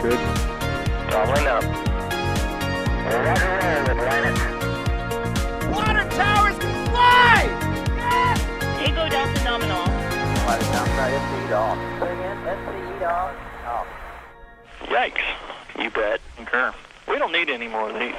Good. Doubling up. Roger roll, Atlantis. Water towers can fly! Yes! Tango Delta nominal. Flight downside SC off. Bring in SC off. Yikes. You bet. Concur. We don't need any more of these.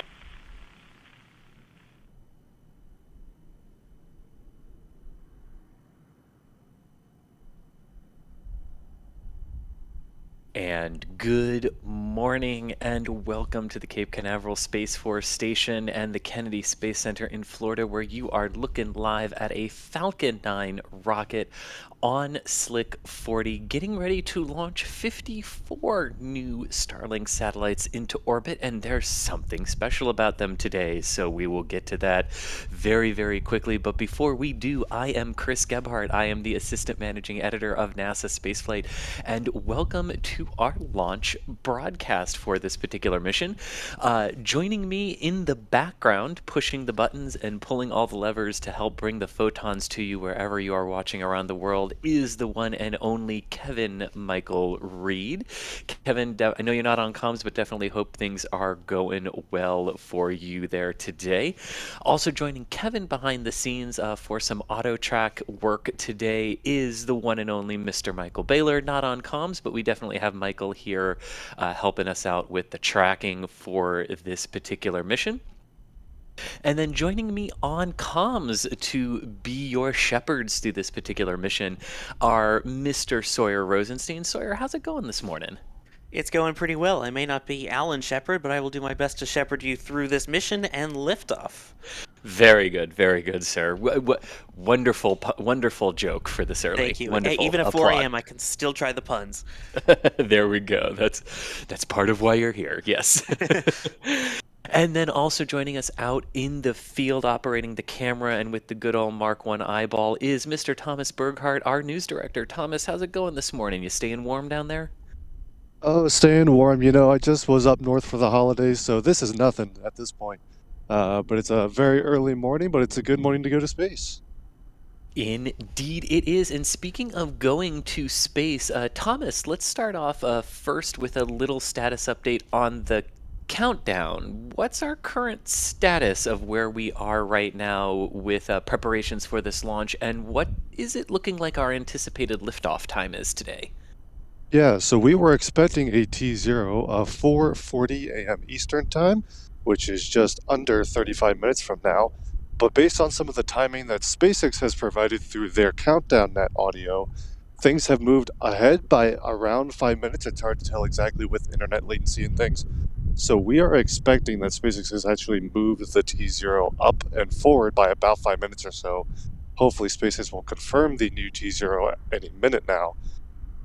And good morning and welcome to the Cape Canaveral Space Force Station and the Kennedy Space Center in Florida, where you are looking live at a Falcon 9 rocket on Slick 40, getting ready to launch 54 new Starlink satellites into orbit, and there's something special about them today, so we will get to that very, very quickly. But before we do, I am Chris Gebhardt. I am the Assistant Managing Editor of NASASpaceflight, and welcome to our launch broadcast for this particular mission. Joining me in the background, pushing the buttons and pulling all the levers to help bring the photons to you wherever you are watching around the world, is the one and only Kevin Michael Reed. Kevin, I know you're not on comms, but definitely hope things are going well for you there today. Also joining Kevin behind the scenes for some auto track work today is the one and only Mr. Michael Baylor, not on comms, but we definitely have Michael here helping us out with the tracking for this particular mission. And then joining me on comms to be your shepherds through this particular mission are Mr. Sawyer Rosenstein. Sawyer, how's it going this morning? It's going pretty well. I may not be Alan Shepard, but I will do my best to shepherd you through this mission and liftoff. Very good, sir. Wonderful joke for this early. Thank you. Wonderful Hey, even at applaud. 4 a.m., I can still try the puns. There we go. That's part of why you're here. Yes. And then also joining us out in the field, operating the camera and with the good old Mark 1 eyeball, is Mr. Thomas Berghardt, our news director. Thomas, how's it going this morning? You staying warm down there? Oh, staying warm. You know, I just was up north for the holidays, so this is nothing at this point. But it's a very early morning, but it's a good morning to go to space. Indeed it is. And speaking of going to space, Thomas, let's start off first with a little status update on the countdown. What's our current status of where we are right now with preparations for this launch, and what is it looking like our anticipated liftoff time is today? Yeah, so we were expecting a T0 of 4:40 a.m. Eastern Time, which is just under 35 minutes from now. But based on some of the timing that SpaceX has provided through their countdown net audio, things have moved ahead by around 5 minutes. It's hard to tell exactly with internet latency and things. So we are expecting that SpaceX has actually moved the T0 up and forward by about 5 minutes or so. Hopefully SpaceX will confirm the new T0 any minute now.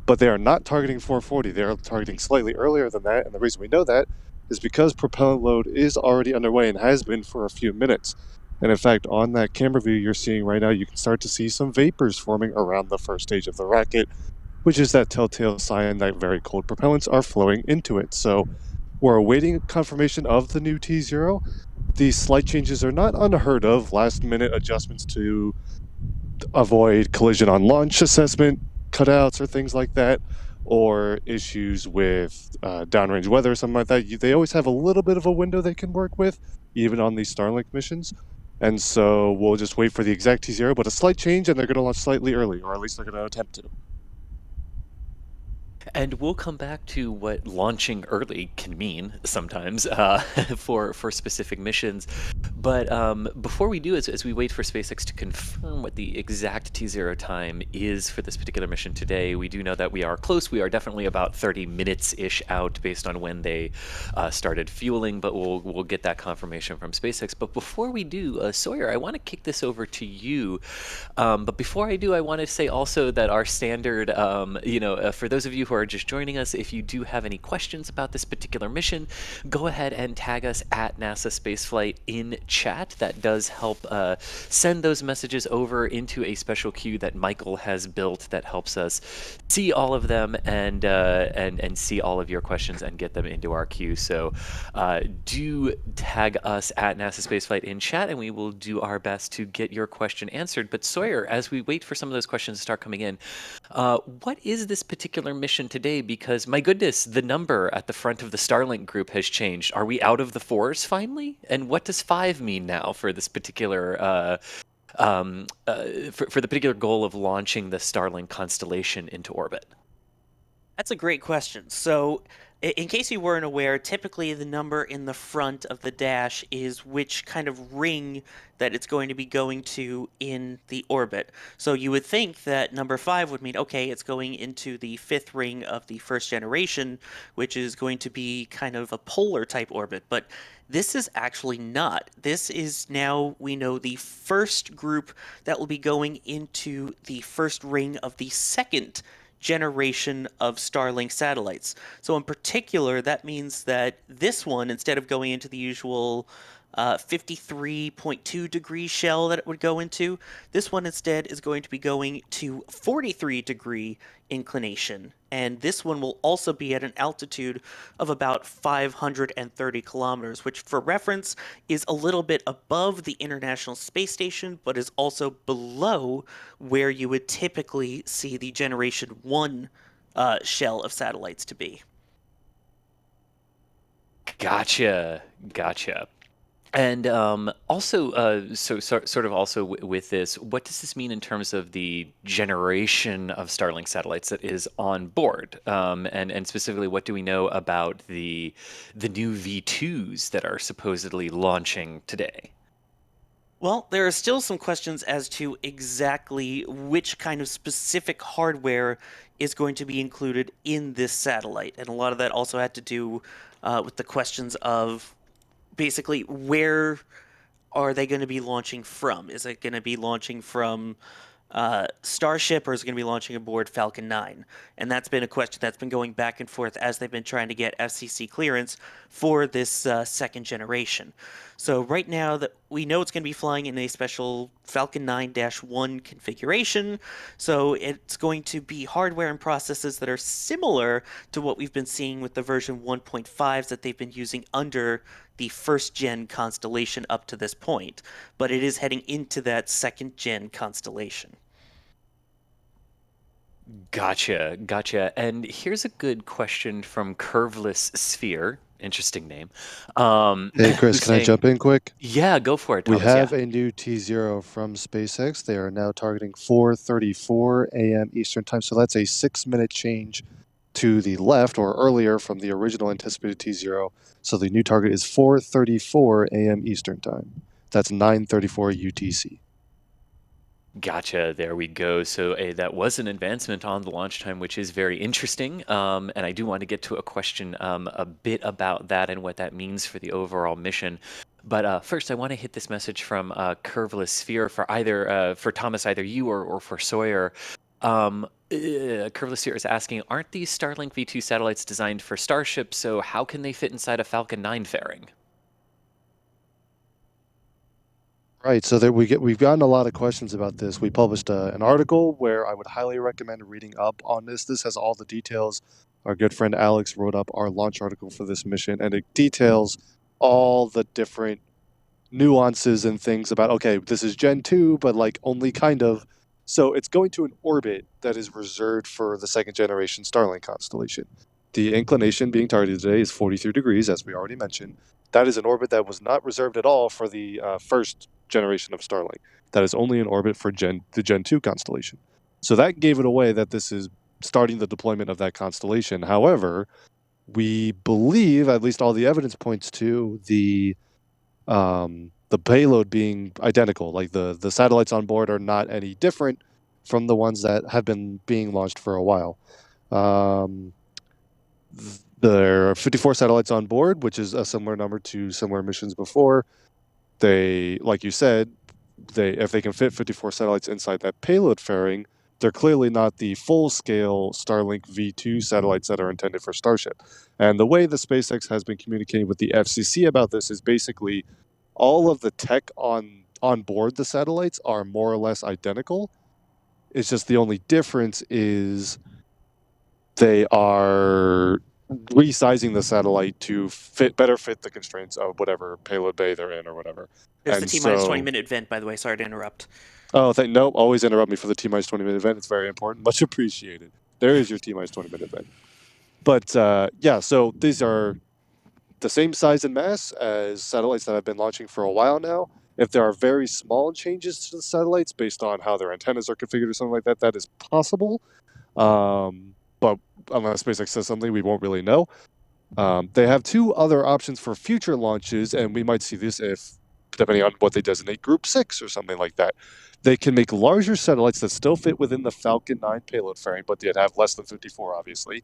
But they are not targeting 4:40. They are targeting slightly earlier than that. And the reason we know that is because propellant load is already underway and has been for a few minutes. And in fact, on that camera view you're seeing right now, you can start to see some vapors forming around the first stage of the rocket, which is that telltale sign that very cold propellants are flowing into it. So we're awaiting confirmation of the new T0. These slight changes are not unheard of. Last-minute adjustments to avoid collision on launch assessment, cutouts or things like that, or issues with downrange weather or something like that. They always have a little bit of a window they can work with, even on these Starlink missions. And so we'll just wait for the exact T0, but a slight change, and they're going to launch slightly early, or at least they're going to attempt to. And we'll come back to what launching early can mean sometimes for specific missions. But before we do, as we wait for SpaceX to confirm what the exact T0 time is for this particular mission today, we do know that we are close. We are definitely about 30 minutes-ish out based on when they started fueling, but we'll get that confirmation from SpaceX. But before we do, Sawyer, I want to kick this over to you. But before I do, I want to say also that our standard, for those of you who are just joining us, if you do have any questions about this particular mission, go ahead and tag us at NASASpaceflight in chat. That does help send those messages over into a special queue that Michael has built that helps us see all of them and see all of your questions and get them into our queue. So do tag us at NASASpaceflight in chat, and we will do our best to get your question answered. But Sawyer, as we wait for some of those questions to start coming in, what is this particular mission mission today because, my goodness, the number at the front of the Starlink Group has changed. Are we out of the 4s finally? And what does 5 mean now for this particular for the particular goal of launching the Starlink constellation into orbit? That's a great question. So, in case you weren't aware, typically the number in the front of the dash is which kind of ring that it's going to be going to in the orbit. So you would think that number 5 would mean, okay, it's going into the 5th ring of the first generation, which is going to be kind of a polar type orbit. But this is actually not. This is now, we know, the first group that will be going into the first ring of the second generation of Starlink satellites. So in particular, that means that this one, instead of going into the usual 53.2 degree shell that it would go into, this one instead is going to be going to 43 degree inclination. And this one will also be at an altitude of about 530 kilometers, which for reference is a little bit above the International Space Station, but is also below where you would typically see the Generation 1 shell of satellites to be. Gotcha. And also, sort of also with this, what does this mean in terms of the generation of Starlink satellites that is on board? And specifically, what do we know about the new V2s that are supposedly launching today? Well, there are still some questions as to exactly which kind of specific hardware is going to be included in this satellite. And a lot of that also had to do with the questions of basically where are they going to be launching from? Is it going to be launching from Starship, or is it going to be launching aboard Falcon 9? And that's been a question that's been going back and forth as they've been trying to get FCC clearance for this second generation. So right now that we know it's going to be flying in a special Falcon 9-1 configuration, so it's going to be hardware and processes that are similar to what we've been seeing with the version 1.5s that they've been using under the first gen constellation up to this point, but it is heading into that second gen constellation. Gotcha. And here's a good question from Curveless Sphere. Interesting name. Hey, Chris, who's can I saying, jump in quick? yeah, go for it, We Thomas. have Yeah. a new T0 from SpaceX. They are now targeting 4:34 a.m. Eastern Time, so that's a 6-minute change to the left or earlier from the original anticipated T0. So the new target is 4:34 a.m. Eastern Time. That's 9:34 UTC. Gotcha. There we go. So that was an advancement on the launch time, which is very interesting. And I do want to get to a question a bit about that and what that means for the overall mission. But first, I want to hit this message from Curveless Sphere for either for Thomas, either you or for Sawyer. Curveless Sphere is asking, aren't these Starlink V2 satellites designed for Starship? So how can they fit inside a Falcon 9 fairing? Right, so we've gotten a lot of questions about this. We published an article where I would highly recommend reading up on this. This has all the details. Our good friend Alex wrote up our launch article for this mission, and it details all the different nuances and things about, okay, this is Gen 2, but like only kind of. So it's going to an orbit that is reserved for the second generation Starlink constellation. The inclination being targeted today is 43 degrees, as we already mentioned. That is an orbit that was not reserved at all for the first generation of Starlink. That is only in orbit for the Gen 2 constellation. So that gave it away that this is starting the deployment of that constellation. However, we believe, at least all the evidence points to, the payload being identical. Like the satellites on board are not any different from the ones that have been being launched for a while. There are 54 satellites on board, which is a similar number to similar missions before. They, like you said, if they can fit 54 satellites inside that payload fairing, they're clearly not the full-scale Starlink V2 satellites that are intended for Starship. And the way the SpaceX has been communicating with the FCC about this is basically all of the tech on board the satellites are more or less identical. It's just the only difference is they are resizing the satellite to better fit the constraints of whatever payload bay they're in or whatever. There's And the T-minus so- 20-minute event, by the way. Sorry to interrupt. Oh, nope. Always interrupt me for the T-minus 20-minute event. It's very important. Much appreciated. There is your T-minus 20-minute event. But yeah, so these are the same size and mass as satellites that have been launching for a while now. If there are very small changes to the satellites based on how their antennas are configured or something like that, that is possible. But unless SpaceX says something, we won't really know. They have two other options for future launches, and we might see this if, depending on what they designate, Group 6 or something like that. They can make larger satellites that still fit within the Falcon 9 payload variant, but they'd have less than 54, obviously,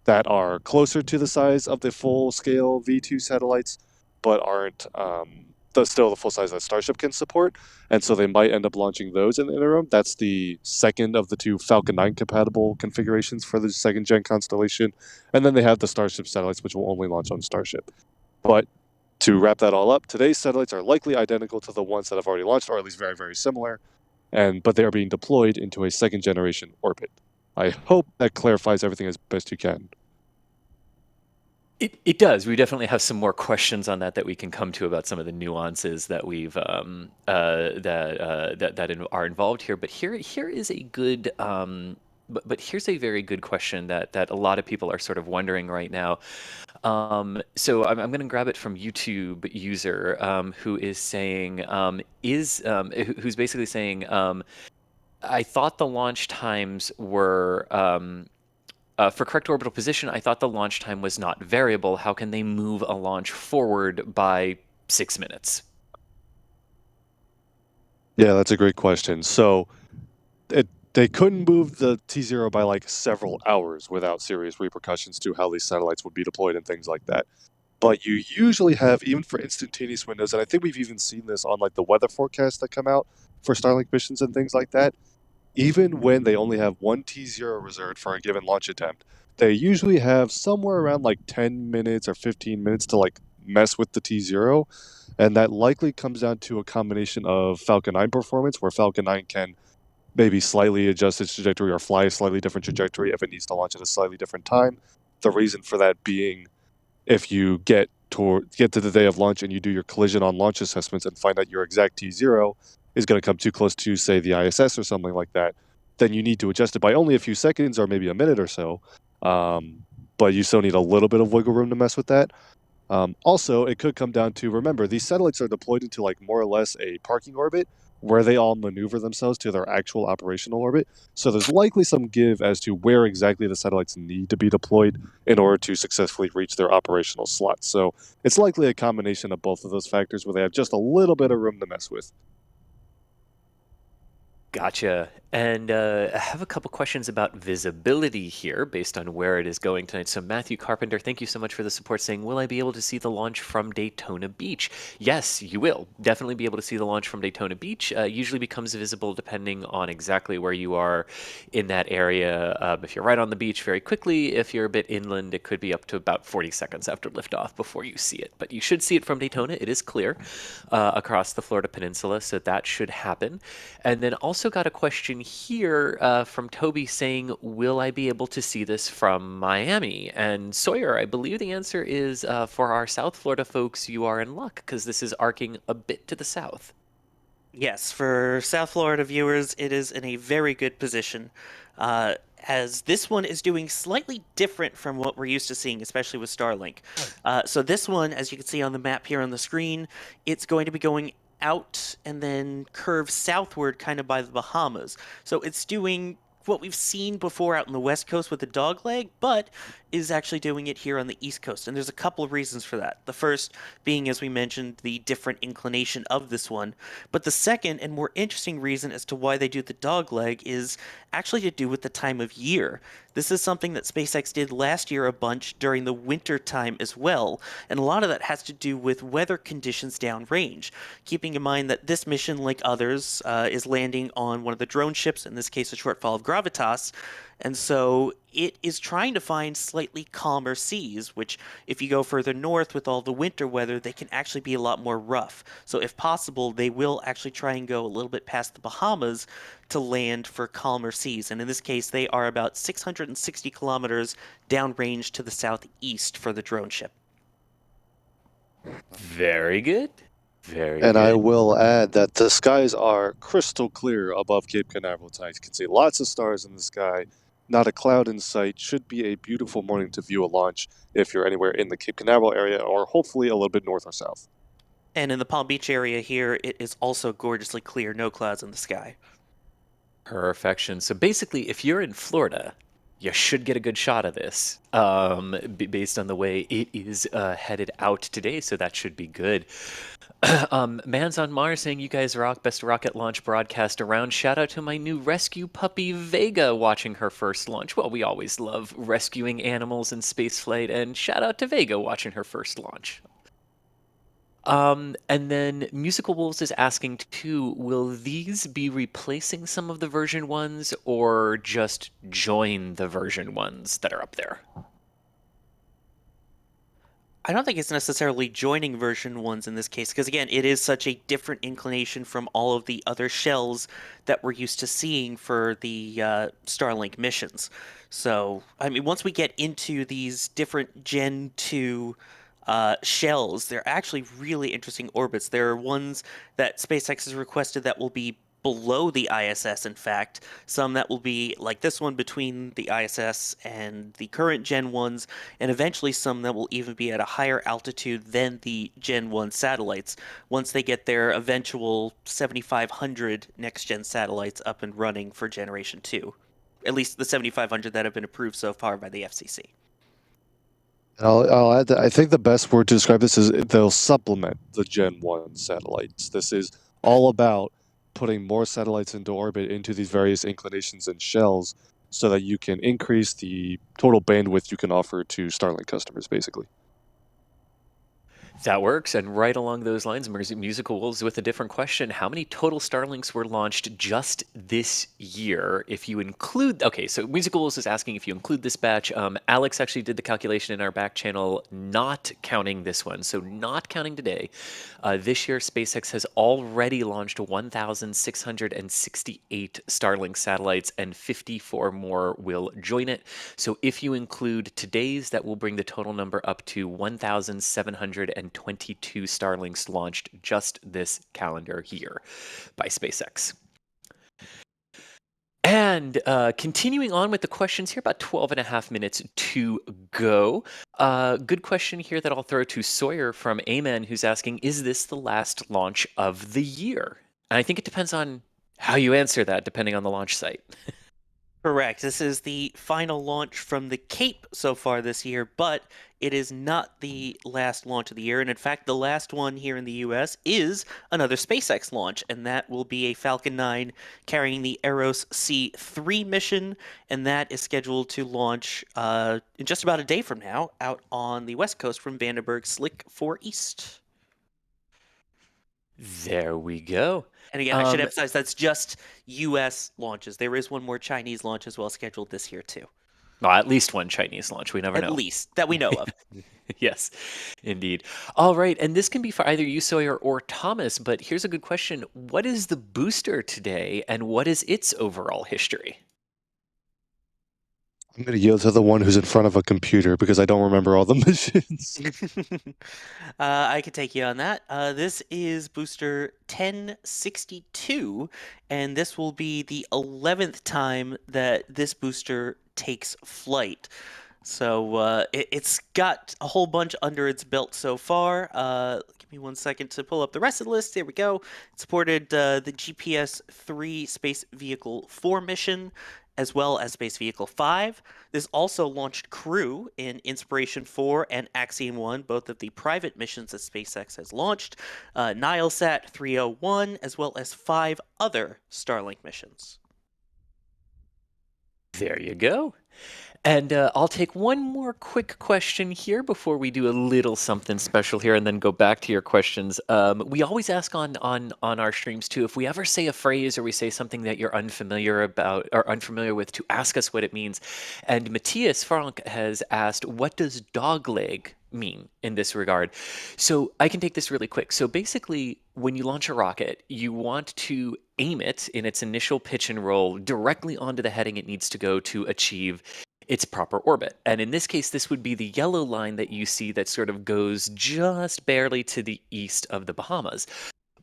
that are closer to the size of the full-scale V2 satellites, but aren't still the full size that Starship can support. And so they might end up launching those in the interim. That's the second of the two Falcon 9 compatible configurations for the second gen constellation. And then they have the Starship satellites, which will only launch on Starship. But to wrap that all up, today's satellites are likely identical to the ones that have already launched, or at least very, very similar. But they are being deployed into a second generation orbit. I hope that clarifies everything as best you can. It does. We definitely have some more questions on that we can come to about some of the nuances that we've that are involved here. But here is a good but here's a very good question that a lot of people are sort of wondering right now. So I'm going to grab it from YouTube user who is saying who's basically saying I thought the launch times were for correct orbital position, I thought the launch time was not variable. How can they move a launch forward by 6 minutes? Yeah, that's a great question. So they couldn't move the T0 by like several hours without serious repercussions to how these satellites would be deployed and things like that. But you usually have, even for instantaneous windows, and I think we've even seen this on like the weather forecasts that come out for Starlink missions and things like that, even when they only have one T0 reserved for a given launch attempt, they usually have somewhere around like 10 minutes or 15 minutes to like mess with the T0. And that likely comes down to a combination of Falcon 9 performance, where Falcon 9 can maybe slightly adjust its trajectory or fly a slightly different trajectory if it needs to launch at a slightly different time. The reason for that being, if you get to the day of launch and you do your collision on launch assessments and find out your exact T0 is going to come too close to, say, the ISS or something like that, then you need to adjust it by only a few seconds or maybe a minute or so. But you still need a little bit of wiggle room to mess with that. Also, it could come down to, remember, these satellites are deployed into like more or less a parking orbit where they all maneuver themselves to their actual operational orbit. So there's likely some give as to where exactly the satellites need to be deployed in order to successfully reach their operational slots. So it's likely a combination of both of those factors where they have just a little bit of room to mess with. Gotcha. And I have a couple questions about visibility here based on where it is going tonight. So Matthew Carpenter, thank you so much for the support, saying, will I be able to see the launch from Daytona Beach? Yes, you will. Definitely be able to see the launch from Daytona Beach. Usually becomes visible depending on exactly where you are in that area. If you're right on the beach, very quickly. If you're a bit inland, it could be up to about 40 seconds after liftoff before you see it. But you should see it from Daytona. It is clear across the Florida Peninsula, so that should happen. And then also got a question here from Toby saying, will I be able to see this from Miami? And Sawyer, I believe the answer is for our South Florida folks, you are in luck because this is arcing a bit to the south. Yes, for South Florida viewers, it is in a very good position, as this one is doing slightly different from what we're used to seeing, especially with Starlink. So this one, as you can see on the map here on the screen, it's going to be going out and then curve southward kind of by the Bahamas. So it's doing what we've seen before out in the West Coast with the dogleg, but is actually doing it here on the East Coast. And there's a couple of reasons for that. The first being, as we mentioned, the different inclination of this one. But the second and more interesting reason as to why they do the dogleg is actually to do with the time of year. This is something that SpaceX did last year a bunch during the winter time as well, and a lot of that has to do with weather conditions downrange. Keeping in mind that this mission, like others, is landing on one of the drone ships, in this case a Shortfall of Gravitas, and so it is trying to find slightly calmer seas, which if you go further north with all the winter weather, they can actually be a lot more rough. So if possible, they will actually try and go a little bit past the Bahamas to land for calmer seas. And in this case, they are about 660 kilometers downrange to the southeast for the drone ship. Very good. Very And good. I will add that the skies are crystal clear above Cape Canaveral tonight. You can see lots of stars in the sky. not a cloud in sight. Should be a beautiful morning to view a launch if you're anywhere in the Cape Canaveral area or hopefully a little bit north or south. And in the Palm Beach area here, it is also gorgeously clear, no clouds in the sky. Perfection. So basically, if you're in Florida, you should get a good shot of this based on the way it is headed out today. So that should be good. Man's on Mars saying, you guys rock, best rocket launch broadcast around. Shout out to my new rescue puppy Vega watching her first launch. Well, we always love rescuing animals in spaceflight, and shout out to Vega watching her first launch. And then Musical Wolves is asking too, will these be replacing some of the version 1s or just join the version 1s that are up there? I don't think it's necessarily joining version 1s in this case, because again, it is such a different inclination from all of the other shells that we're used to seeing for the Starlink missions. So, I mean, once we get into these different Gen 2 shells, they're actually really interesting orbits. There are ones that SpaceX has requested that will be below the ISS, in fact. Some that will be like this one between the ISS and the current Gen 1s, and eventually some that will even be at a higher altitude than the Gen 1 satellites once they get their eventual 7,500 next-gen satellites up and running for Generation 2. At least the 7,500 that have been approved so far by the FCC. I'll add that I think the best word to describe this is they'll supplement the Gen 1 satellites. This is all about putting more satellites into orbit into these various inclinations and shells so that you can increase the total bandwidth you can offer to Starlink customers, basically. That works. And right along those lines, Musical Wolves with a different question. How many total Starlinks were launched just this year? If you include, okay, so Musical Wolves is asking if you include this batch. Alex actually did the calculation in our back channel, not counting this one. So not counting today. This year, SpaceX has already launched 1,668 Starlink satellites, and 54 more will join it. So if you include today's, that will bring the total number up to 1,722 Starlinks launched just this calendar year by SpaceX. And continuing on with the questions here, about 12 and a half minutes to go. Good question here that I'll throw to Sawyer from Amen, who's asking, is this the last launch of the year? And I think it depends on how you answer that, depending on the launch site. Correct. This is the final launch from the Cape so far this year, but it is not the last launch of the year. And in fact, the last one here in the US is another SpaceX launch, and that will be a Falcon 9 carrying the Eros C3 mission. And that is scheduled to launch in just about a day from now out on the West Coast from Vandenberg Slick 4 East. There we go. And again, I should emphasize that's just U.S. launches. There is one more Chinese launch as well scheduled this year, too. Well, at least one Chinese launch. We never know. At least, that we know of. Yes, indeed. All right, and this can be for either you, Sawyer, or Thomas, but here's a good question. What is the booster today, and what is its overall history? I'm going to yield to the one who's in front of a computer because I don't remember all the missions. I could take you on that. This is booster 1062, and this will be the 11th time that this booster takes flight. So it's got a whole bunch under its belt so far. Give me 1 second to pull up the rest of the list. There we go. It supported the GPS-3 Space Vehicle 4 mission, as well as Space Vehicle 5. This also launched Crew in Inspiration 4 and Axiom 1, both of the private missions that SpaceX has launched, Nilesat 301, as well as 5 other Starlink missions. There you go. And I'll take one more quick question here before we do a little something special here and then go back to your questions. We always ask on our streams too, if we ever say a phrase or we say something that you're unfamiliar about or unfamiliar with, to ask us what it means. And Matthias Frank has asked, what does dogleg mean in this regard? So I can take this really quick. So basically, when you launch a rocket, you want to aim it in its initial pitch and roll directly onto the heading it needs to go to achieve its proper orbit. And in this case, this would be the yellow line that you see that sort of goes just barely to the east of the Bahamas.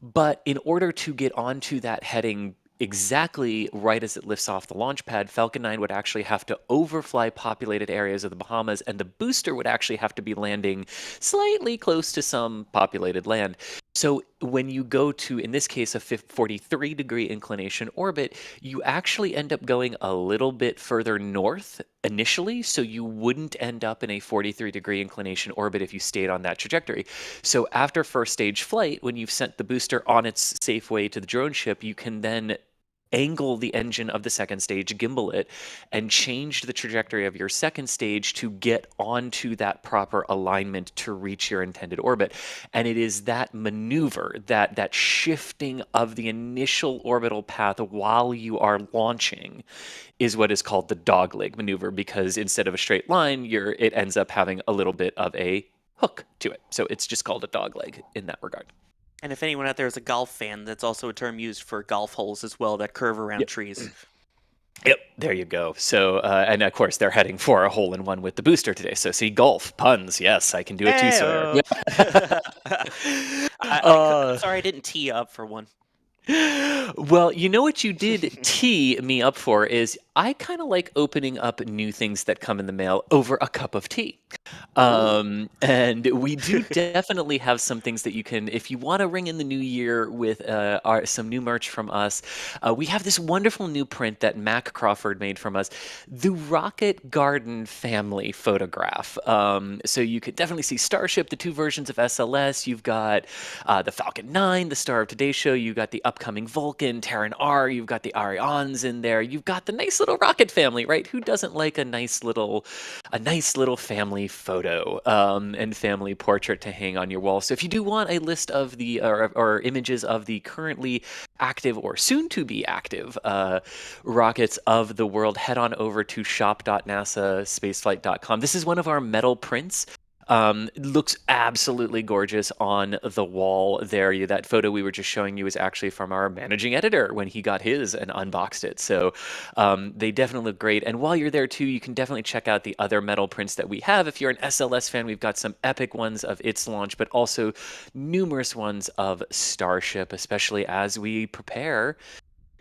But in order to get onto that heading exactly right as it lifts off the launch pad, Falcon 9 would actually have to overfly populated areas of the Bahamas, and the booster would actually have to be landing slightly close to some populated land. So when you go to, in this case, a 43-degree inclination orbit, you actually end up going a little bit further north initially, so you wouldn't end up in a 43-degree inclination orbit if you stayed on that trajectory. So after first stage flight, when you've sent the booster on its safe way to the drone ship, you can then angle the engine of the second stage, gimbal it, and change the trajectory of your second stage to get onto that proper alignment to reach your intended orbit. And it is that maneuver, that shifting of the initial orbital path while you are launching, is what is called the dogleg maneuver, because instead of a straight line, it ends up having a little bit of a hook to it. So it's just called a dogleg in that regard. And if anyone out there is a golf fan, that's also a term used for golf holes as well that curve around Yep. trees. Yep, there you go. So, and of course, they're heading for a hole-in-one with the booster today. So, see, golf puns. Yes, I can do it too, Sawyer. Heyo. I'm sorry I didn't tee you up for one. Well, you know what you did tee me up for is I kind of like opening up new things that come in the mail over a cup of tea. And we do definitely have some things that you can, if you want to ring in the new year with some new merch from us, we have this wonderful new print that Mac Crawford made from us, the Rocket Garden family photograph. So you could definitely see Starship, the two versions of SLS. You've got the Falcon 9, the Star of Today's Show. You've got the upcoming Vulcan, Terran R. You've got the Arians in there. You've got the nice little Rocket family, right? Who doesn't like a nice little family photo and family portrait to hang on your wall? So if you do want a list of the or images of the currently active or soon to be active rockets of the world, head on over to shop.nasaspaceflight.com. This is one of our metal prints. It looks absolutely gorgeous on the wall there. That photo we were just showing you is actually from our managing editor when he got his and unboxed it. So they definitely look great. And while you're there too, you can definitely check out the other metal prints that we have. If you're an SLS fan, we've got some epic ones of its launch, but also numerous ones of Starship, especially as we prepare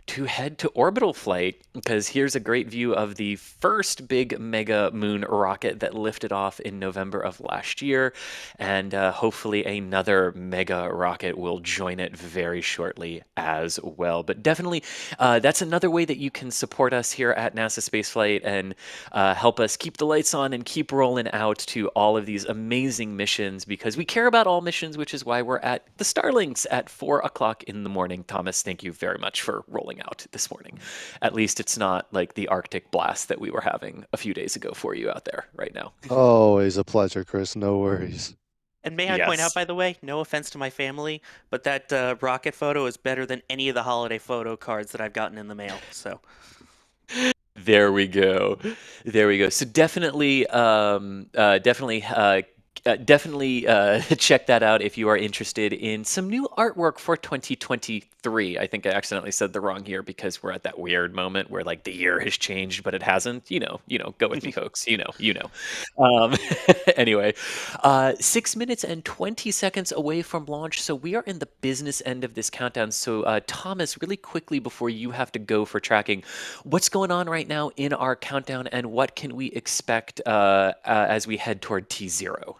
to head to orbital flight, because here's a great view of the first big mega moon rocket that lifted off in November of last year, and hopefully another mega rocket will join it very shortly as well. But definitely, that's another way that you can support us here at NASA Spaceflight and help us keep the lights on and keep rolling out to all of these amazing missions, because we care about all missions, which is why we're at the Starlinks at 4 o'clock in the morning. Thomas, thank you very much for rolling out this morning. At least it's not like the Arctic blast that we were having a few days ago for you out there right now. Always a pleasure, Chris. No worries. And may I point out, Yes. by the way, no offense to my family, but that rocket photo is better than any of the holiday photo cards that I've gotten in the mail. So There we go. There we go. So definitely, definitely check that out if you are interested in some new artwork for 2023. I think I accidentally said the wrong year because we're at that weird moment where like the year has changed, but it hasn't. Go with me, folks. Anyway, 6 minutes and 20 seconds away from launch. So we are in the business end of this countdown. So Thomas, really quickly before you have to go for tracking, what's going on right now in our countdown, and what can we expect as we head toward T0?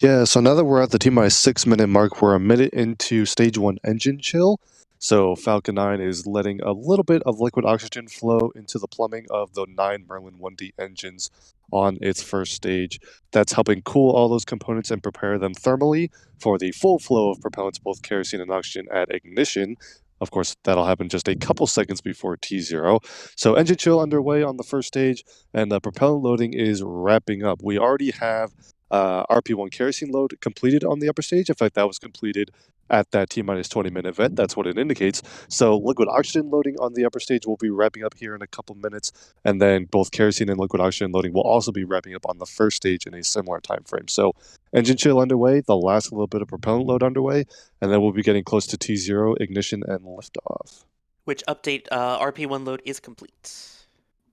Yeah, so now that we're at the T-minus 6-minute mark, we're a minute into stage 1 engine chill. So Falcon 9 is letting a little bit of liquid oxygen flow into the plumbing of the 9 Merlin 1D engines on its first stage. That's helping cool all those components and prepare them thermally for the full flow of propellants, both kerosene and oxygen, at ignition. Of course, that'll happen just a couple seconds before T0. So engine chill underway on the first stage, and the propellant loading is wrapping up. We already have RP1 kerosene load completed on the upper stage. In fact, that was completed at that T-minus 20-minute event. That's what it indicates. So liquid oxygen loading on the upper stage will be wrapping up here in a couple minutes, and then both kerosene and liquid oxygen loading will also be wrapping up on the first stage in a similar time frame. So engine chill underway, the last little bit of propellant load underway, and then we'll be getting close to T0, ignition, and liftoff. which update RP1 load is complete.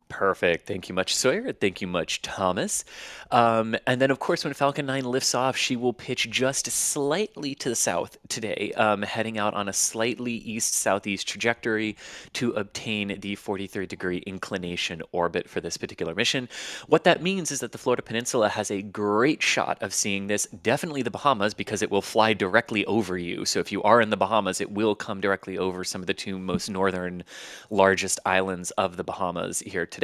Perfect. Thank you much, Sawyer. Thank you much, Thomas. And then, of course, when Falcon 9 lifts off, she will pitch just slightly to the south today, heading out on a slightly east-southeast trajectory to obtain the 43-degree inclination orbit for this particular mission. What that means is that the Florida Peninsula has a great shot of seeing this, definitely the Bahamas, because it will fly directly over you. So if you are in the Bahamas, it will come directly over some of the two most northern, largest islands of the Bahamas here today.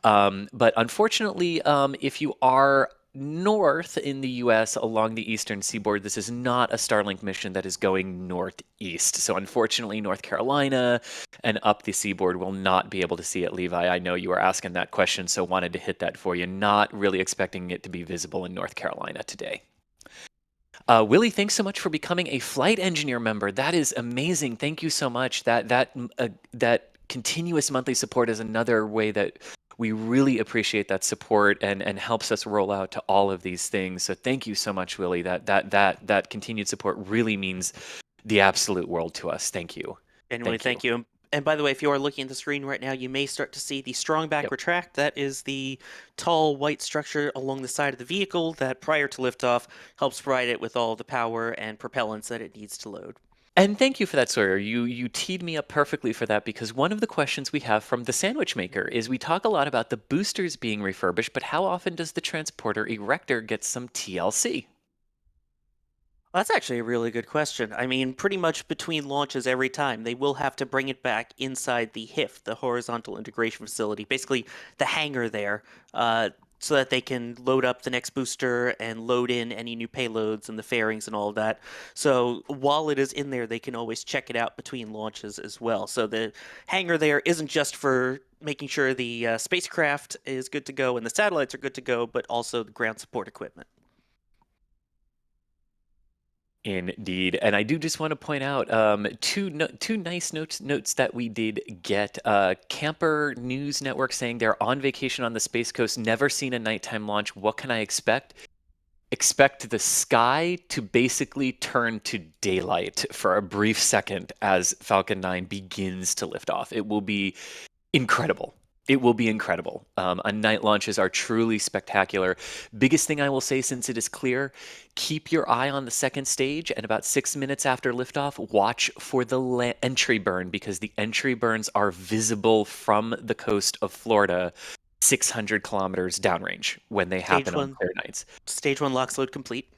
But unfortunately, if you are north in the US along the eastern seaboard, this is not a Starlink mission that is going northeast. So unfortunately, North Carolina and up the seaboard will not be able to see it. Levi, I know you were asking that question, so wanted to hit that for you. Not really expecting it to be visible in North Carolina today. Willie, thanks so much for becoming a flight engineer member. That is amazing. Thank you so much. That continuous monthly support is another way that we really appreciate that support and helps us roll out to all of these things. So thank you so much, Willie. That continued support really means the absolute world to us. Thank you. Genuinely, thank you. And by the way, if you are looking at the screen right now, you may start to see the strong back retract. That is the tall white structure along the side of the vehicle that prior to liftoff helps provide it with all the power and propellants that it needs to load. And thank you for that, Sawyer. You teed me up perfectly for that, because one of the questions we have from the sandwich maker is we talk a lot about the boosters being refurbished, but how often does the transporter erector get some TLC? That's actually a really good question. I mean, pretty much between launches every time, they will have to bring it back inside the HIF, the Horizontal Integration Facility, basically the hangar there, so that they can load up the next booster and load in any new payloads and the fairings and all of that. So while it is in there, they can always check it out between launches as well. So the hangar there isn't just for making sure the spacecraft is good to go and the satellites are good to go, but also the ground support equipment. Indeed, and I do just want to point out two nice notes that we did get. Camper News Network saying they're on vacation on the Space Coast, never seen a nighttime launch. What can I expect? Expect the sky to basically turn to daylight for a brief second as Falcon 9 begins to lift off. It will be incredible. It will be incredible. Night launches are truly spectacular. Biggest thing I will say, since it is clear, keep your eye on the second stage, and about 6 minutes after liftoff, watch for the entry burn, because the entry burns are visible from the coast of Florida 600 kilometers downrange when they happen on clear nights. Stage 1 LOX load complete.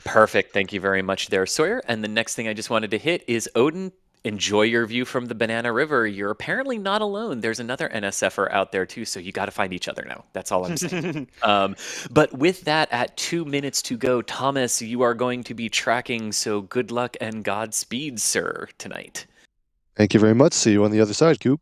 Perfect. Thank you very much there, Sawyer. And the next thing I just wanted to hit is Odin. Enjoy your view from the Banana River. You're apparently not alone. There's another NSFer out there too, so you got to find each other now. That's all I'm saying. But with that, at 2 minutes to go, Thomas, you are going to be tracking, so good luck and Godspeed, sir, tonight. Thank you very much. See you on the other side, Coop.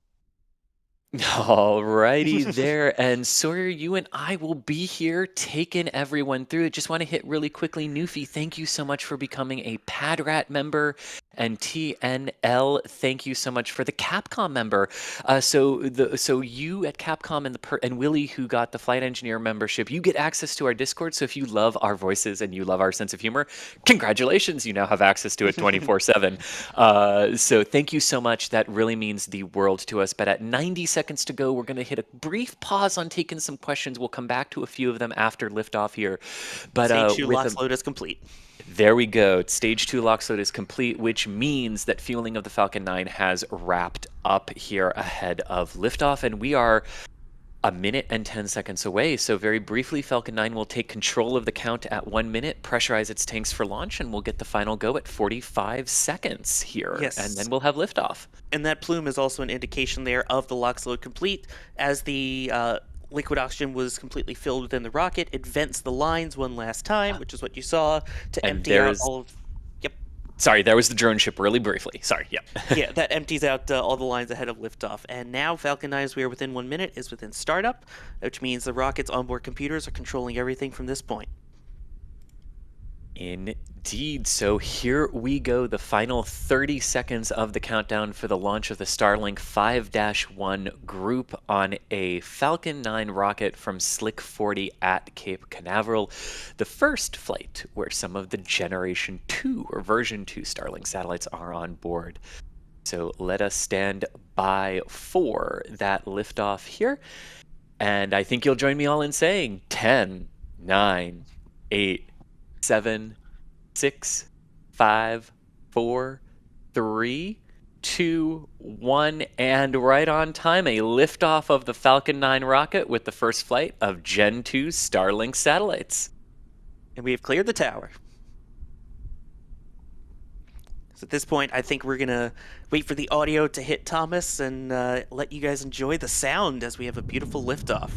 Alrighty there. And Sawyer, you and I will be here taking everyone through it. Just want to hit really quickly, Newfie, thank you so much for becoming a PadRat member. And TNL, thank you so much for the Capcom member. So you at Capcom and Willie, who got the flight engineer membership, you get access to our Discord. So if you love our voices and you love our sense of humor, congratulations, you now have access to it 24/7. So thank you so much. That really means the world to us. But at 90 seconds to go, we're going to hit a brief pause on taking some questions. We'll come back to a few of them after liftoff here. But Stage 2 LOX load is complete. There we go. Stage 2 LOX load is complete, which means that fueling of the Falcon 9 has wrapped up here ahead of liftoff, and we are a minute and 10 seconds away. So very briefly, Falcon 9 will take control of the count at 1 minute, pressurize its tanks for launch, and we'll get the final go at 45 seconds here. Yes. And then we'll have liftoff. And that plume is also an indication there of the LOX load complete. As the liquid oxygen was completely filled within the rocket, it vents the lines one last time, which is what you saw, to empty out all of... Yep. Sorry, there was the drone ship really briefly. Sorry, yep. Yeah, that empties out all the lines ahead of liftoff. And now Falcon 9, as we are within 1 minute, is within startup, which means the rocket's onboard computers are controlling everything from this point. Indeed. So here we go, the final 30 seconds of the countdown for the launch of the Starlink 5-1 group on a Falcon 9 rocket from Slick 40 at Cape Canaveral. The first flight where some of the Generation 2 or version 2 Starlink satellites are on board. So let us stand by for that liftoff here. And I think you'll join me all in saying 10, 9, 8, 7, 6, 5, 4, 3, 2, 1, and right on time, a liftoff of the Falcon 9 rocket with the first flight of Gen 2 Starlink satellites. And we have cleared the tower. So at this point, I think we're going to wait for the audio to hit Thomas and let you guys enjoy the sound as we have a beautiful liftoff.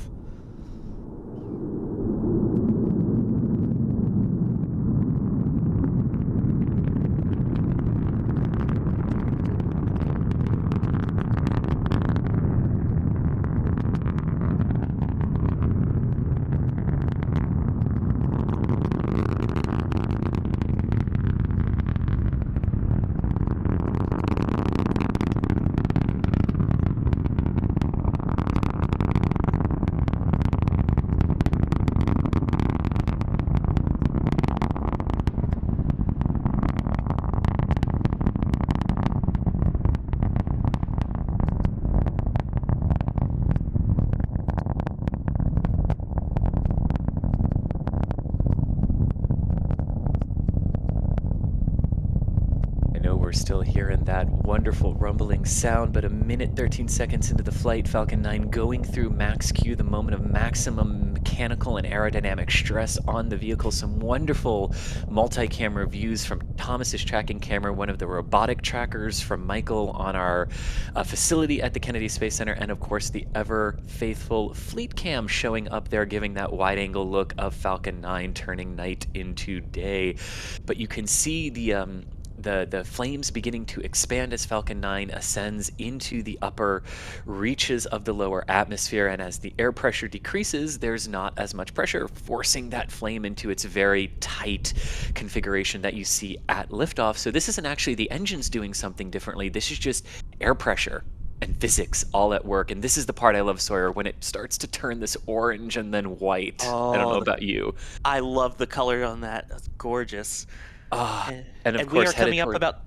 Still hearing that wonderful rumbling sound, but a minute 13 seconds into the flight, Falcon 9 going through max Q, the moment of maximum mechanical and aerodynamic stress on the vehicle. Some wonderful multi-camera views from Thomas's tracking camera, one of the robotic trackers from Michael on our facility at the Kennedy Space Center, and of course the ever faithful fleet cam showing up there, giving that wide-angle look of Falcon 9 turning night into day. But you can see the flames beginning to expand as Falcon 9 ascends into the upper reaches of the lower atmosphere, and as the air pressure decreases, there's not as much pressure, forcing that flame into its very tight configuration that you see at liftoff. So this isn't actually the engines doing something differently, this is just air pressure and physics all at work. And this is the part I love, Sawyer, when it starts to turn this orange and then white. I don't know about you. I love the color on that. That's gorgeous. And of course, we are coming up about...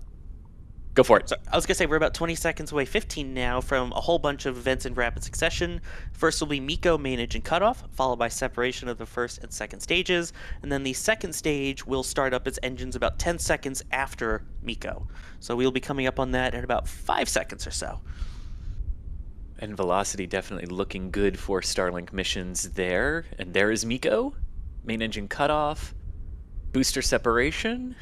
Go for it. So I was going to say we're about 20 seconds away, 15 now, from a whole bunch of events in rapid succession. First will be MECO main engine cutoff, followed by separation of the first and second stages. And then the second stage will start up its engines about 10 seconds after MECO. So we'll be coming up on that in about 5 seconds or so. And velocity definitely looking good for Starlink missions there. And there is MECO, main engine cutoff, booster separation,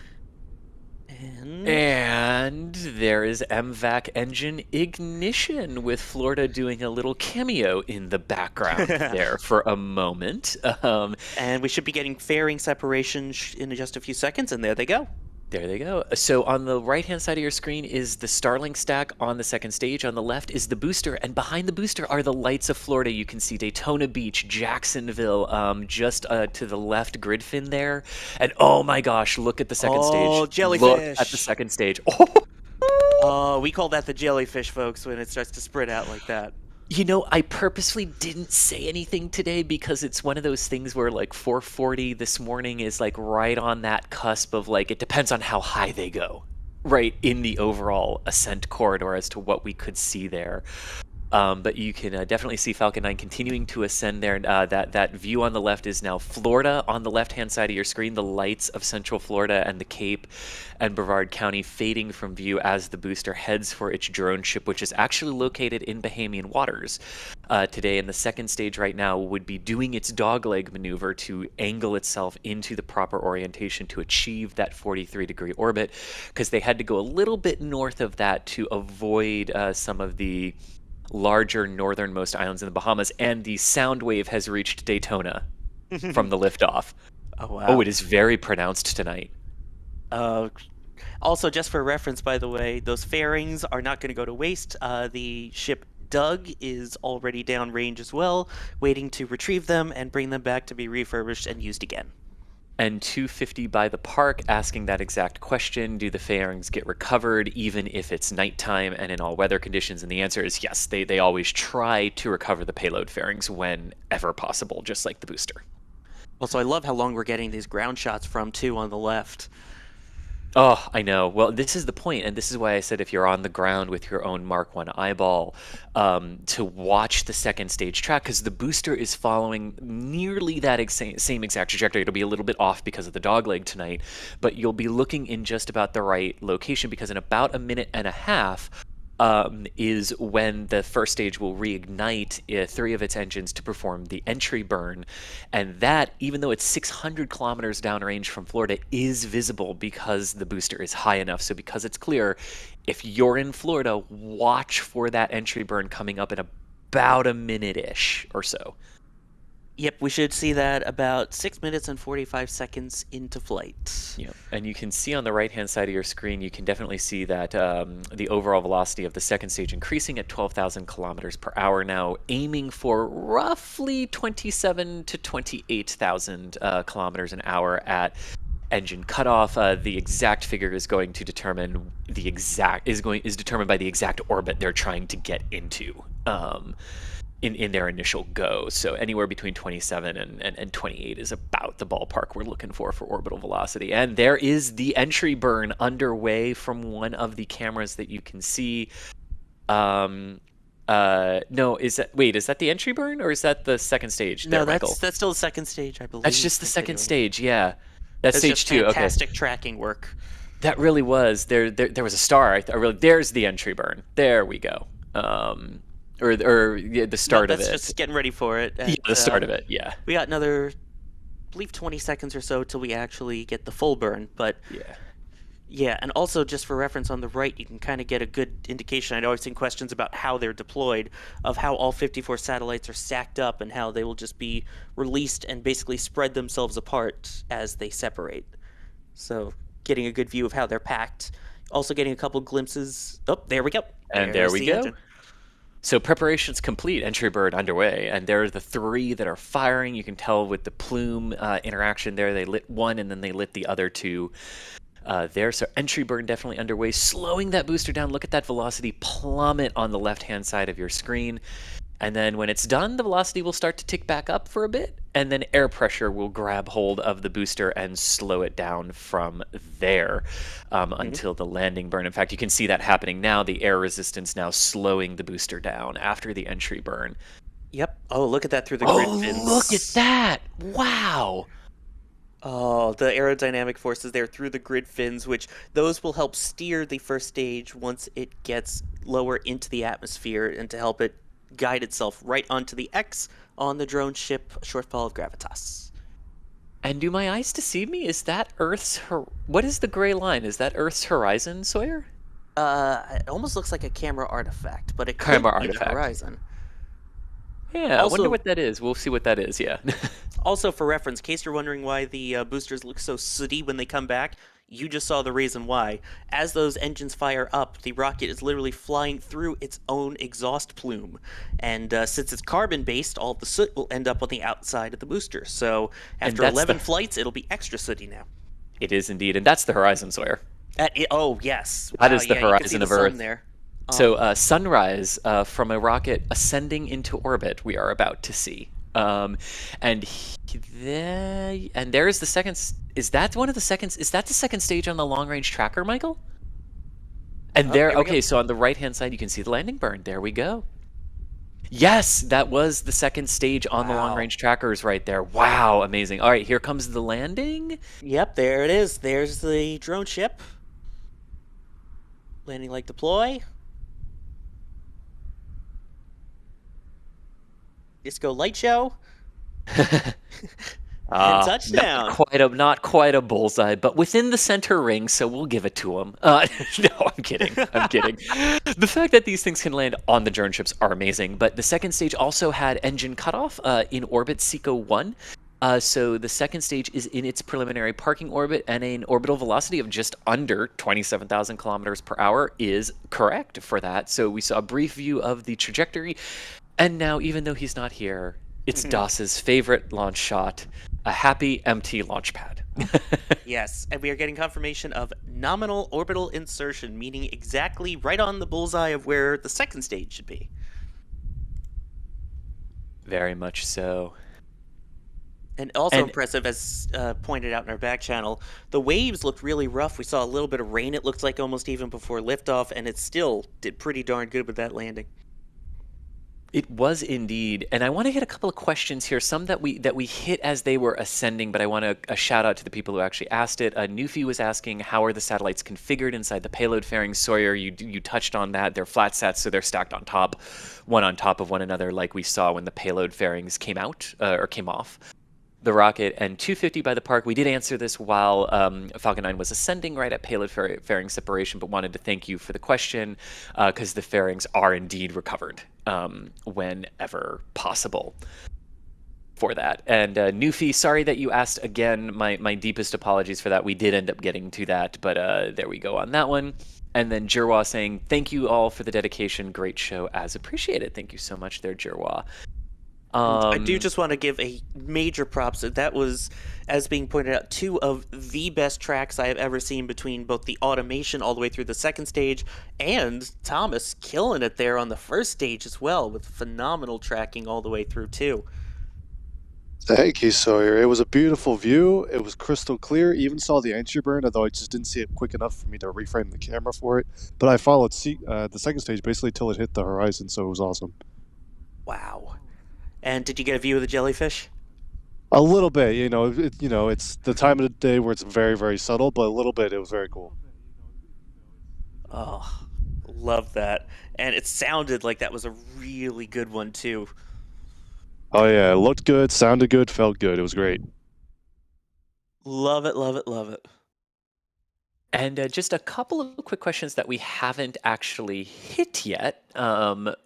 and there is MVAC engine ignition, with Florida doing a little cameo in the background there for a moment. And we should be getting fairing separation in just a few seconds, and there they go. There they go. So on the right-hand side of your screen is the Starlink stack on the second stage. On the left is the booster, and behind the booster are the lights of Florida. You can see Daytona Beach, Jacksonville, just to the left grid fin there. And oh my gosh, look at the second stage. Oh, jellyfish. Look at the second stage. Oh, we call that the jellyfish, folks, when it starts to spread out like that. You know, I purposely didn't say anything today because it's one of those things where, like, 440 this morning is, like, right on that cusp of, like, it depends on how high they go, right, in the overall ascent corridor as to what we could see there. But you can definitely see Falcon 9 continuing to ascend there. That view on the left is now Florida on the left-hand side of your screen, the lights of Central Florida and the Cape and Brevard County fading from view as the booster heads for its drone ship, which is actually located in Bahamian waters today. And the second stage right now would be doing its dogleg maneuver to angle itself into the proper orientation to achieve that 43-degree orbit, because they had to go a little bit north of that to avoid some of the larger northernmost islands in the Bahamas, and the sound wave has reached Daytona from the liftoff. Oh, wow. Oh, it is very pronounced tonight. Also, just for reference, by the way, those fairings are not going to go to waste. The ship Doug is already downrange as well, waiting to retrieve them and bring them back to be refurbished and used again. And 250 by the park asking that exact question: do the fairings get recovered even if it's nighttime and in all weather conditions? And the answer is yes, they always try to recover the payload fairings whenever possible, just like the booster. Also, I love how long we're getting these ground shots from, too, on the left. Oh, I know. Well, this is the point, and this is why I said if you're on the ground with your own Mark 1 eyeball, to watch the second stage track, because the booster is following nearly that same exact trajectory. It'll be a little bit off because of the dogleg tonight, but you'll be looking in just about the right location, because in about a minute and a half, is when the first stage will reignite 3 of its engines to perform the entry burn. And that, even though it's 600 kilometers downrange from Florida, is visible because the booster is high enough. So because it's clear, if you're in Florida, watch for that entry burn coming up in about a minute-ish or so. Yep, we should see that about 6 minutes and 45 seconds into flight. Yeah, and you can see on the right-hand side of your screen, you can definitely see that the overall velocity of the second stage increasing at 12,000 kilometers per hour now, aiming for roughly 27 to 28,000 kilometers an hour at engine cutoff. The exact figure is going to determine is determined by the exact orbit they're trying to get into. In their initial go. So anywhere between 27 and 28 is about the ballpark we're looking for orbital velocity. And there is the entry burn underway from one of the cameras that you can see. No, is that the entry burn, or is that the second stage? No, Michael? that's still the second stage, I believe. That's just the second stage, yeah. That's stage just 2. Fantastic Okay. tracking work. That really was. There was a star. There's the entry burn. There we go. Or yeah, the start of it. That's just getting ready for it. And, yeah, the start of it, yeah. We got another, I believe, 20 seconds or so till we actually get the full burn. But yeah, and also just for reference on the right, you can kind of get a good indication. I'd always seen questions about how they're deployed, of how all 54 satellites are stacked up and how they will just be released and basically spread themselves apart as they separate. So getting a good view of how they're packed. Also getting a couple glimpses. Oh, there we go. And there we go. Engine. So preparation's complete, entry burn underway, and there are the 3 that are firing. You can tell with the plume interaction there, they lit one and then they lit the other 2 there. So entry burn definitely underway, slowing that booster down. Look at that velocity plummet on the left-hand side of your screen. And then when it's done, the velocity will start to tick back up for a bit, and then air pressure will grab hold of the booster and slow it down from there until the landing burn. In fact, you can see that happening now, the air resistance now slowing the booster down after the entry burn. Yep. Oh, look at that through the grid fins. Oh, look at that! Wow! Oh, the aerodynamic forces there through the grid fins, which those will help steer the first stage once it gets lower into the atmosphere and to help it guide itself right onto the X on the drone ship A Shortfall Of Gravitas. And do my eyes deceive me? Is that Earth's... What is the gray line? Is that Earth's horizon, Sawyer? It almost looks like a camera artifact, but it could be the horizon. Yeah, I wonder what that is. We'll see what that is, yeah. Also, for reference, in case you're wondering why the boosters look so sooty when they come back, you just saw the reason why. As those engines fire up, the rocket is literally flying through its own exhaust plume. And since it's carbon-based, all the soot will end up on the outside of the booster. So after 11 flights, it'll be extra sooty now. It is indeed, and that's the horizon, Sawyer. Oh, yes. That is the horizon of Earth. There. So sunrise from a rocket ascending into orbit we are about to see. And there's the second... Is that one of the seconds? Is that the second stage on the long-range tracker, Michael? And okay, so on the right-hand side, you can see the landing burn. There we go. Yes, that was the second stage on the long-range trackers right there. Wow, amazing. All right, here comes the landing. Yep, there it is. There's the drone ship. Landing light deploy. Disco light show. And touchdown. Not quite a bullseye, but within the center ring, so we'll give it to him. No, I'm kidding. I'm kidding. The fact that these things can land on the drone ships are amazing, but the second stage also had engine cutoff in orbit SECO 1. So the second stage is in its preliminary parking orbit, and an orbital velocity of just under 27,000 kilometers per hour is correct for that. So we saw a brief view of the trajectory, and now, even though he's not here, it's DOS's favorite launch shot, a happy, empty launch pad. Yes, and we are getting confirmation of nominal orbital insertion, meaning exactly right on the bullseye of where the second stage should be. Very much so. And also And impressive, as pointed out in our back channel, the waves looked really rough. We saw a little bit of rain, it looked like, almost even before liftoff, and it still did pretty darn good with that landing. it was indeed, and I want to hit a couple of questions here. Some that we hit as they were ascending, but I want a shout out to the people who actually asked it. Newfie was asking, how are the satellites configured inside the payload fairings? Sawyer, you touched on that. They're flat sets, so they're stacked on top of one another, like we saw when the payload fairings came out or came off the rocket. And 250 by the park, we did answer this while Falcon 9 was ascending right at payload fairing separation, but wanted to thank you for the question because the fairings are indeed recovered whenever possible for that. And Newfie, sorry that you asked again. My deepest apologies for that. We did end up getting to that, but there we go on that one. And then Jirwa saying, thank you all for the dedication. Great show, as appreciated. Thank you so much there, Jirwa. I do just want to give a major props. That was, as being pointed out, two of the best tracks I have ever seen between both the automation all the way through the second stage and Thomas killing it there on the first stage as well with phenomenal tracking all the way through too. Thank you, Sawyer. It was a beautiful view. It was crystal clear. Even saw the entry burn, although I just didn't see it quick enough for me to reframe the camera for it. But I followed the second stage basically till it hit the horizon, so it was awesome. Wow. And did you get a view of the jellyfish? A little bit, it's the time of the day where it's very, very subtle, but a little bit, it was very cool. Oh, love that. And it sounded like that was a really good one too. Oh yeah, it looked good, sounded good, felt good. It was great. Love it, love it, love it. And just a couple of quick questions that we haven't actually hit yet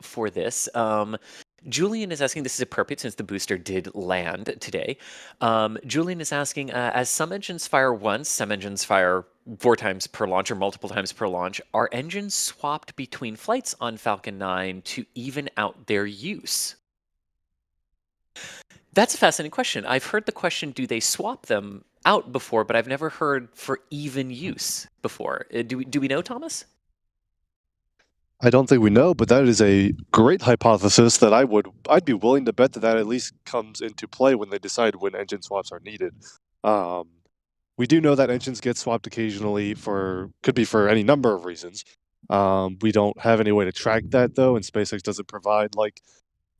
for this. Julian is asking, this is appropriate since the booster did land today. Julian is asking, as some engines fire once, some engines fire 4 times per launch or multiple times per launch, are engines swapped between flights on Falcon 9 to even out their use? That's a fascinating question. I've heard the question, do they swap them out before, but I've never heard for even use before. Do we know, Thomas? I don't think we know, but that is a great hypothesis that I'd be willing to bet that at least comes into play when they decide when engine swaps are needed. We do know that engines get swapped occasionally could be for any number of reasons. We don't have any way to track that though, and SpaceX doesn't provide like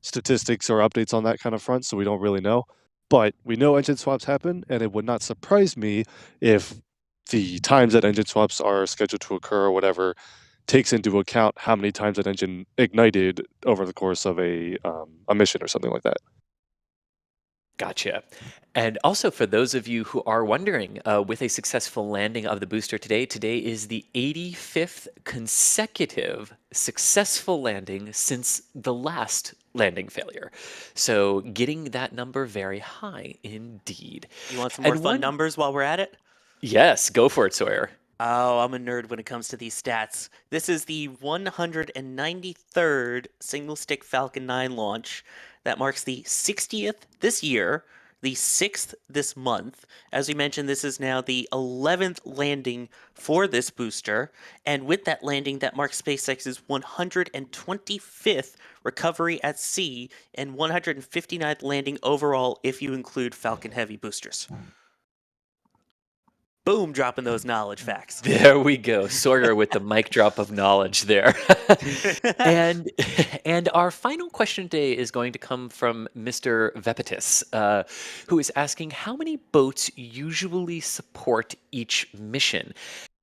statistics or updates on that kind of front, so we don't really know. But we know engine swaps happen, and it would not surprise me if the times that engine swaps are scheduled to occur or whatever takes into account how many times that engine ignited over the course of a mission or something like that. Gotcha. And also for those of you who are wondering, with a successful landing of the booster today is the 85th consecutive successful landing since the last landing failure. So getting that number very high indeed. You want some more And fun one- numbers while we're at it? Yes, go for it, Sawyer. Oh, I'm a nerd when it comes to these stats. This is the 193rd single-stick Falcon 9 launch. That marks the 60th this year, the 6th this month. As we mentioned, this is now the 11th landing for this booster. And with that landing, that marks SpaceX's 125th recovery at sea and 159th landing overall if you include Falcon Heavy boosters. Boom, dropping those knowledge facts. There we go. Sawyer with the mic drop of knowledge there. and our final question today is going to come from Mr. Vepetis, who is asking how many boats usually support each mission.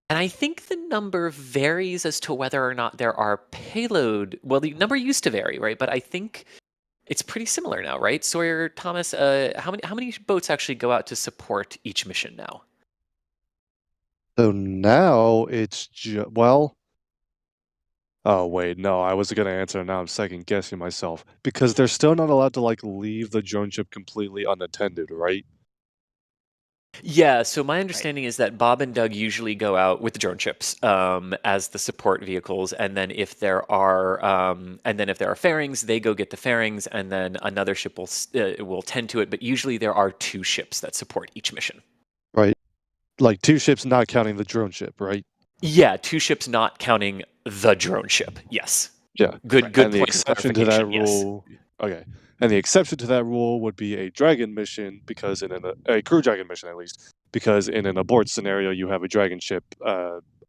And I think the number varies as to whether or not there are payload. Well, the number used to vary, right? But I think it's pretty similar now, right? Sawyer, Thomas, how many boats actually go out to support each mission now? So now it's oh wait, no, I was gonna answer, now I'm second guessing myself. Because they're still not allowed to like leave the drone ship completely unattended, right? Yeah, so my understanding is that Bob and Doug usually go out with the drone ships as the support vehicles, and then if there are fairings, they go get the fairings, and then another ship will tend to it. But usually there are 2 ships that support each mission. Right. Like 2 ships, not counting the drone ship, right? Yeah, 2 ships, not counting the drone ship. Yes. Yeah. Good. And the Point of exception to that clarification, yes. rule. Okay. And the exception to that rule would be a Dragon mission, because a Crew Dragon mission at least, because in an abort scenario you have a Dragon ship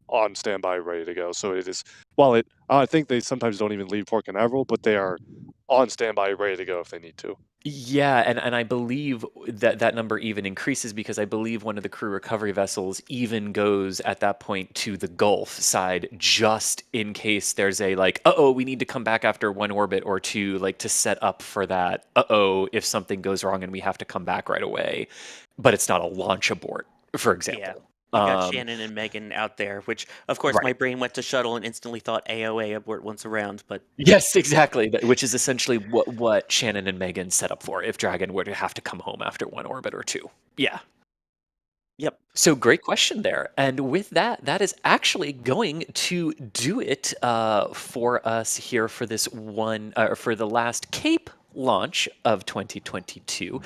on standby, ready to go. So it is, I think they sometimes don't even leave Port Canaveral, but they are on standby, ready to go if they need to. Yeah, and I believe that number even increases because I believe one of the crew recovery vessels even goes at that point to the Gulf side just in case there's a like, uh-oh, we need to come back after one orbit or two, like to set up for that, uh-oh, if something goes wrong and we have to come back right away. But it's not a launch abort, for Yeah. example. You got Shannon and Megan out there, which, of course, Right. my brain went to shuttle and instantly thought AOA abort once around, but Yes, exactly. Which is essentially what Shannon and Megan set up for if Dragon were to have to come home after one orbit or two. Yeah. yep. So great question there. And with that, that is actually going to do it for us here for this one, for the last Cape launch of 2022.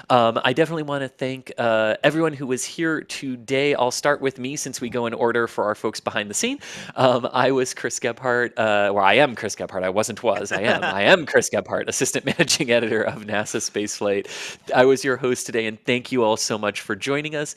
I definitely want to thank everyone who was here today. I'll start with me since we go in order for our folks behind the scene. I was Chris Gebhardt, I am Chris Gebhardt. I am Chris Gebhardt, Assistant Managing Editor of NASA Spaceflight. I was your host today, and thank you all so much for joining us.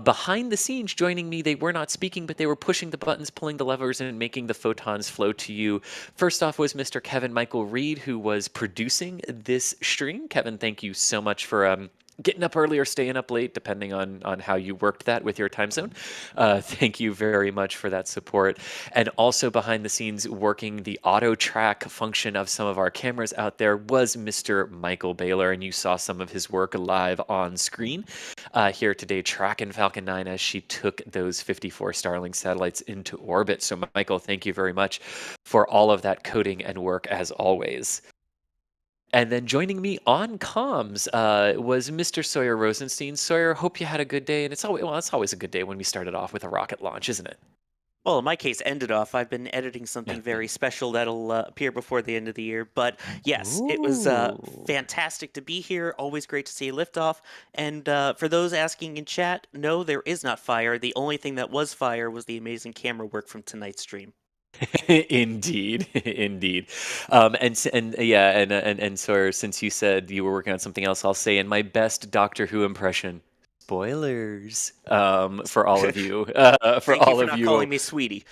Behind the scenes, joining me, they were not speaking, but they were pushing the buttons, pulling the levers, and making the photons flow to you. First off was Mr. Kevin Michael Reed, who was producing this stream. Kevin, thank you so much for getting up early or staying up late, depending on how you worked that with your time zone. Thank you very much for that support. And also behind the scenes, working the auto track function of some of our cameras out there was Mr. Michael Baylor, and you saw some of his work live on screen here today, tracking Falcon 9 as she took those 54 Starlink satellites into orbit. So Michael, thank you very much for all of that coding and work as always. And then joining me on comms was Mr. Sawyer Rosenstein. Sawyer, hope you had a good day. And it's always a good day when we started off with a rocket launch, isn't it? Well, in my case, ended off. I've been editing something very special that'll appear before the end of the year. But yes, it was Ooh. fantastic to be here. Always great to see Liftoff. And for those asking in chat, no, there is not fire. The only thing that was fire was the amazing camera work from tonight's stream. Indeed, indeed. And Sawyer, since you said you were working on something else, I'll say in my best Doctor Who impression, spoilers for all of you. Thank you for not calling me sweetie.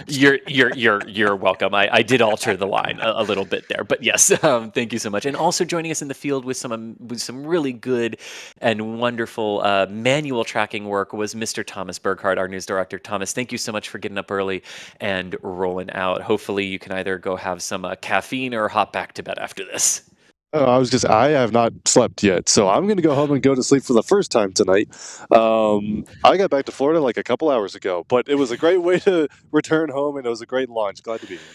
You're welcome. I did alter the line a little bit there, but yes, thank you so much. And also joining us in the field with some really good and wonderful manual tracking work was Mr. Thomas Burkhardt, our news director. Thomas, thank you so much for getting up early and rolling out. Hopefully, you can either go have some caffeine or hop back to bed after this. Oh, I have not slept yet, so I'm going to go home and go to sleep for the first time tonight. I got back to Florida like a couple hours ago, but it was a great way to return home, and it was a great launch. Glad to be here.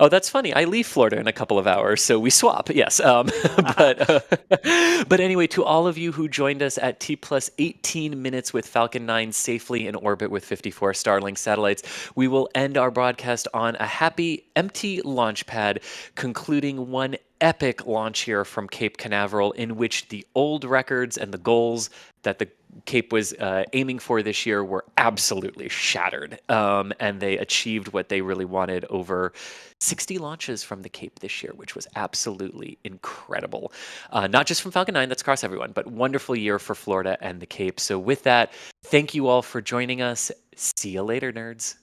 Oh, that's funny. I leave Florida in a couple of hours, so we swap. Yes. But anyway, to all of you who joined us at T plus 18 minutes with Falcon 9 safely in orbit with 54 Starlink satellites, we will end our broadcast on a happy, empty launch pad, concluding one epic launch here from Cape Canaveral, in which the old records and the goals that the Cape was aiming for this year were absolutely shattered. And they achieved what they really wanted over 60 launches from the Cape this year, which was absolutely incredible. Not just from Falcon 9, that's across everyone, but wonderful year for Florida and the Cape. So with that, thank you all for joining us. See you later, nerds.